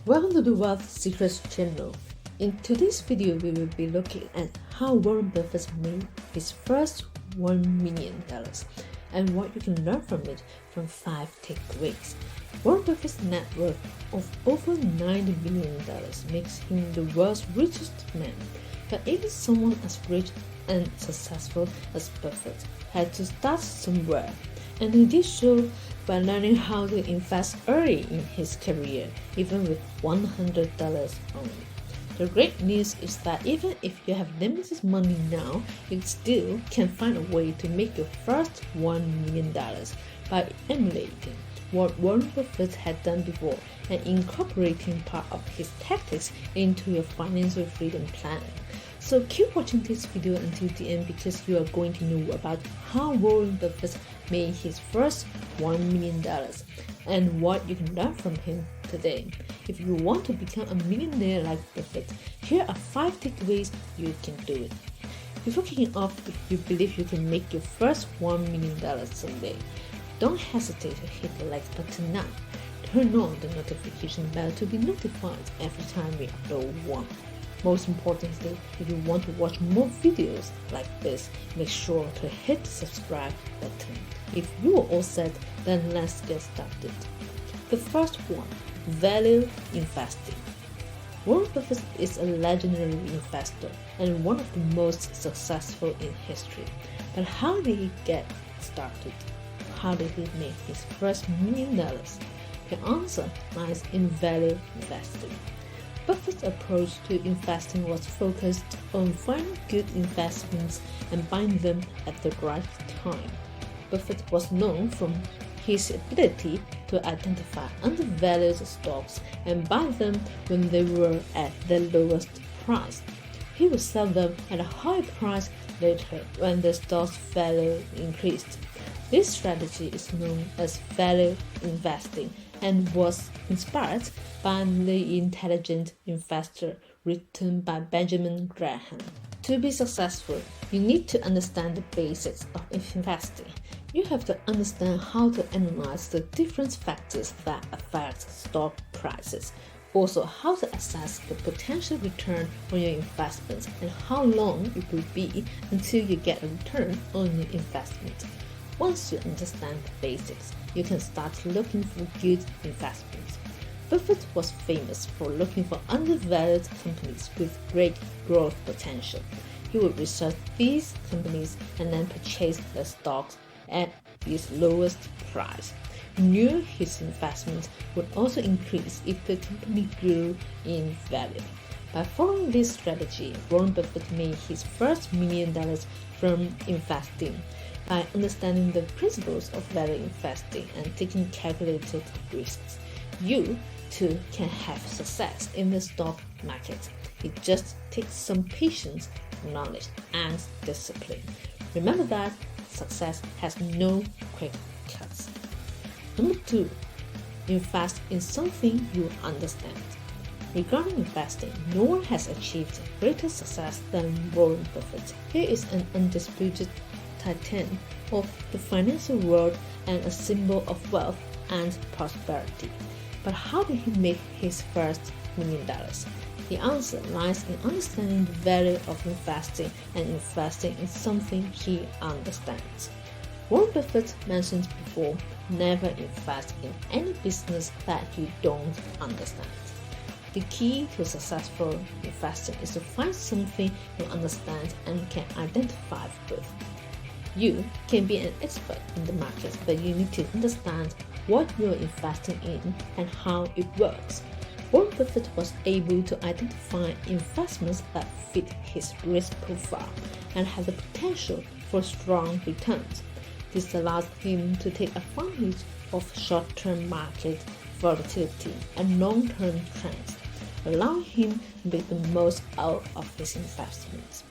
Welcome to the Wealth Secrets channel. In today's video, we will be looking at how Warren Buffett made his first $1 million and what you can learn from it from 5 takeaways. Warren Buffett's net worth of over $90 billion makes him the world's richest man. But even someone as rich and successful as Buffett had to start somewhere, and he did so by learning how to invest early in his career, even with $100 only. The great news is that even if you have limited money now, you still can find a way to make your first $1 million by emulating what Warren Buffett had done before and incorporating part of his tactics into your financial freedom plan. So keep watching this video until the end because you are going to know about how Warren Buffett made his first $1 million and what you can learn from him today. If you want to become a millionaire like Buffett, here are 5 takeaways you can do it. Before kicking off, if you believe you can make your first $1 million someday, don't hesitate to hit the like button now. Turn on the notification bell to be notified every time we upload one. Most importantly, if you want to watch more videos like this, make sure to hit the subscribe button. If you are all set, then let's get started. The first one, value investing. Warren Buffett is a legendary investor and one of the most successful in history. But how did he get started? How did he make his first $1 million? The answer lies in value investing. Buffett's approach to investing was focused on finding good investments and buying them at the right time. Buffett was known for his ability to identify undervalued stocks and buy them when they were at the lowest price. He would sell them at a high price later when the stock's value increased. This strategy is known as value investing and was inspired by The Intelligent Investor, written by Benjamin Graham. To be successful, you need to understand the basics of investing. You have to understand how to analyze the different factors that affect stock prices, also how to assess the potential return on your investments and how long it will be until you get a return on your investment. Once you understand the basics, you can start looking for good investments. Buffett was famous for looking for undervalued companies with great growth potential. He would research these companies and then purchase the stocks at its lowest price. He knew his investment would also increase if the company grew in value. By following this strategy, Warren Buffett made his first $1 million from investing. By understanding the principles of value investing and taking calculated risks, you too can have success in the stock market. It just takes some patience, knowledge, and discipline. Remember that success has no quick cuts. Number 2, invest in something you understand. Regarding investing, no one has achieved greater success than Warren Buffett. He is an undisputed titan of the financial world and a symbol of wealth and prosperity. But how did he make his first $1 million? The answer lies in understanding the value of investing and investing in something he understands. Warren Buffett mentioned before, never invest in any business that you don't understand. The key to successful investing is to find something you understand and can identify with. You can be an expert in the market, but you need to understand what you're investing in and how it works. Warren Buffett was able to identify investments that fit his risk profile and have the potential for strong returns. This allows him to take advantage of short-term market volatility and long-term trends, allowing him to make the most out of his investments.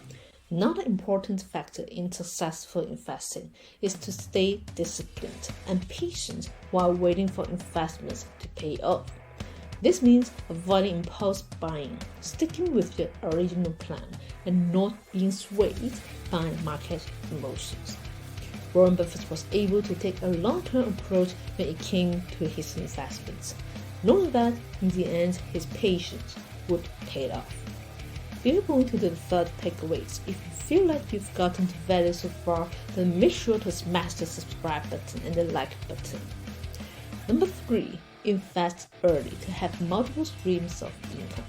Another important factor in successful investing is to stay disciplined and patient while waiting for investments to pay off. This means avoiding impulse buying, sticking with your original plan, and not being swayed by market emotions. Warren Buffett was able to take a long-term approach when it came to his investments. knowing that in the end his patience would pay off. Before going to the third takeaways, if you feel like you've gotten to value so far, then make sure to smash the subscribe button and the like button. Number 3. Invest early to have multiple streams of income.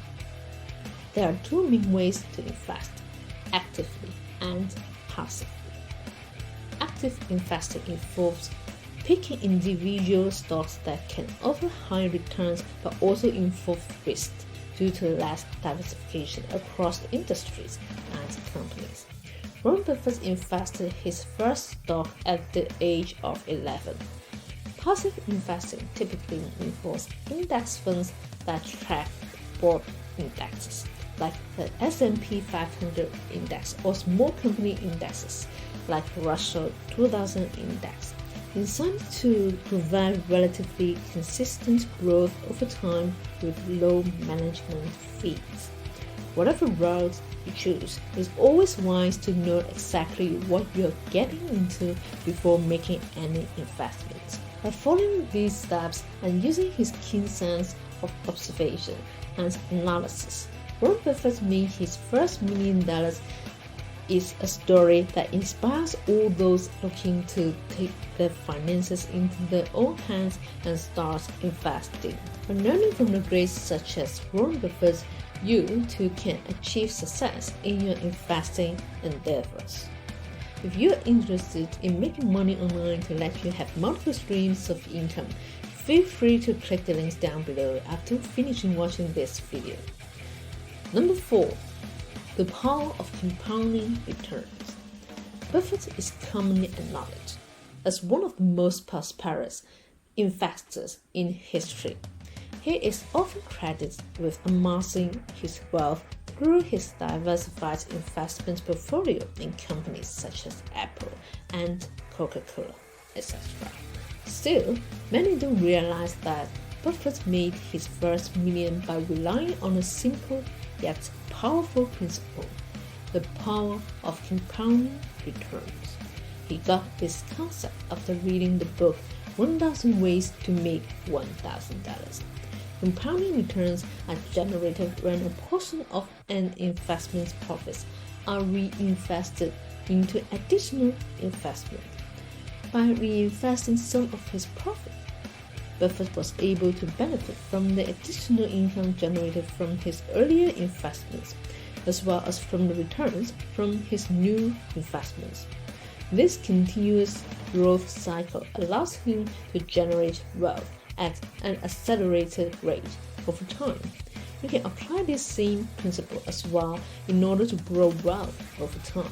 There are two main ways to invest: actively and passively. Active investing involves picking individual stocks that can offer high returns but also involve risk due to less diversification across the industries and companies. Warren Buffett invested his first stock at the age of 11. Passive investing typically involves index funds that track broad indexes, like the S&P 500 index or small company indexes, like Russell 2000 index, designed to provide relatively consistent growth over time with low management fees. Whatever route you choose, it's always wise to know exactly what you're getting into before making any investments. By following these steps and using his keen sense of observation and analysis, Warren Buffett made his first $1 million. Is a story that inspires all those looking to take their finances into their own hands and start investing. By learning from the greats such as Warren Buffett, you too can achieve success in your investing endeavors. If you're interested in making money online to let you have multiple streams of income, feel free to click the links down below after finishing watching this video. Number 4. The power of compounding returns. Buffett is commonly acknowledged as one of the most prosperous investors in history. He is often credited with amassing his wealth through his diversified investment portfolio in companies such as Apple and Coca-Cola, etc. Still, many don't realize that Buffett made his first million by relying on a simple yet powerful principle: the power of compounding returns. He got this concept after reading the book 1000 Ways to Make $1,000. Compounding returns are generated when a portion of an investment's profits are reinvested into additional investment. By reinvesting some of his profit, Buffett was able to benefit from the additional income generated from his earlier investments, as well as from the returns from his new investments. This continuous growth cycle allows him to generate wealth at an accelerated rate over time. You can apply this same principle as well in order to grow wealth over time.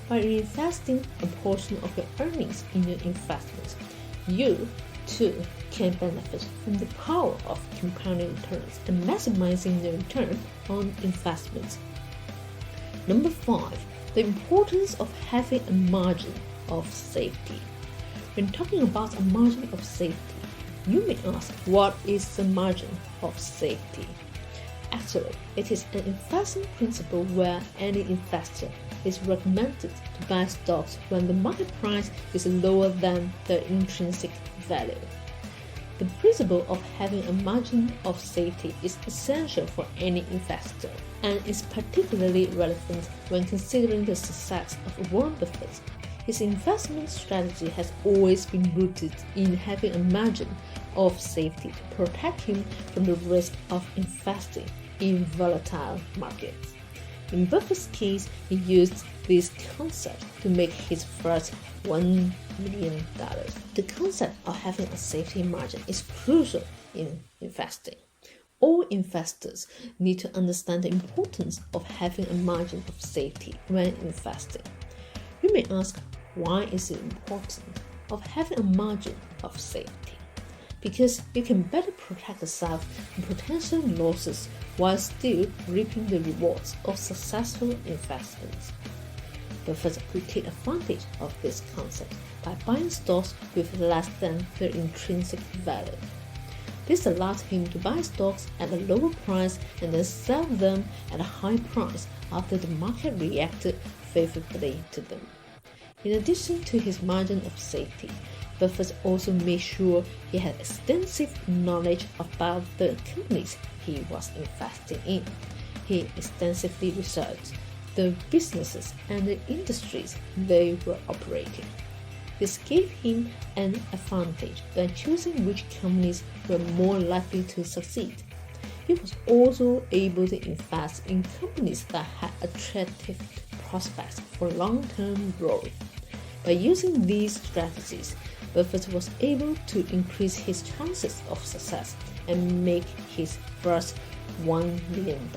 By reinvesting a portion of your earnings in your investments, you too can benefit from the power of compounding returns and maximizing the return on investments. Number 5. The importance of having a margin of safety. When talking about a margin of safety, you may ask, what is the margin of safety? Actually, it is an investment principle where any investor is recommended to buy stocks when the market price is lower than their intrinsic value. The principle of having a margin of safety is essential for any investor and is particularly relevant when considering the success of Warren Buffett. His investment strategy has always been rooted in having a margin of safety to protect him from the risk of investing in volatile markets. In Buffett's case, he used this concept to make his first $1 million. The concept of having a safety margin is crucial in investing. All investors need to understand the importance of having a margin of safety when investing. You may ask, why is it important of having a margin of safety? Because you can better protect yourself from potential losses while still reaping the rewards of successful investments. Buffett could take advantage of this concept by buying stocks with less than their intrinsic value. This allowed him to buy stocks at a lower price and then sell them at a high price after the market reacted favorably to them. In addition to his margin of safety, Buffett also made sure he had extensive knowledge about the companies he was investing in. He extensively researched the businesses and the industries they were operating. This gave him an advantage when choosing which companies were more likely to succeed. He was also able to invest in companies that had attractive prospects for long-term growth. By using these strategies, Buffett was able to increase his chances of success and make his first $1 million.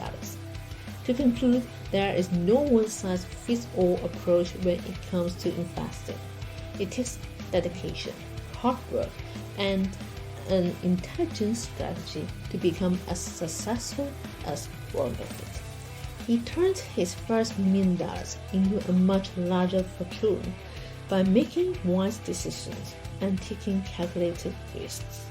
To conclude, there is no one-size-fits-all approach when it comes to investing. It takes dedication, hard work, and an intelligent strategy to become as successful as Warren Buffett. He turned his first $1 million into a much larger fortune by making wise decisions and taking calculated risks.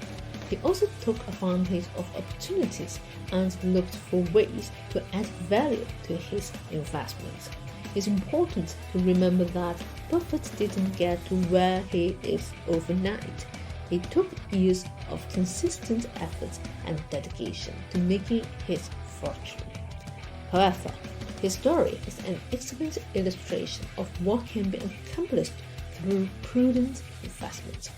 He also took advantage of opportunities and looked for ways to add value to his investments. It's important to remember that Buffett didn't get to where he is overnight. It took years of consistent effort and dedication to making his fortune. However, his story is an excellent illustration of what can be accomplished through prudent investment.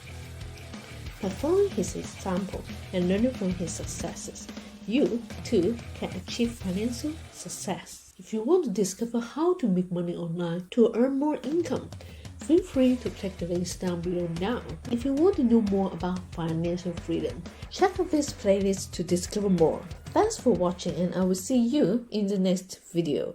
By following his example and learning from his successes, you too can achieve financial success. If you want to discover how to make money online to earn more income, feel free to click the links down below now. If you want to know more about financial freedom, check out this playlist to discover more. Thanks for watching, and I will see you in the next video.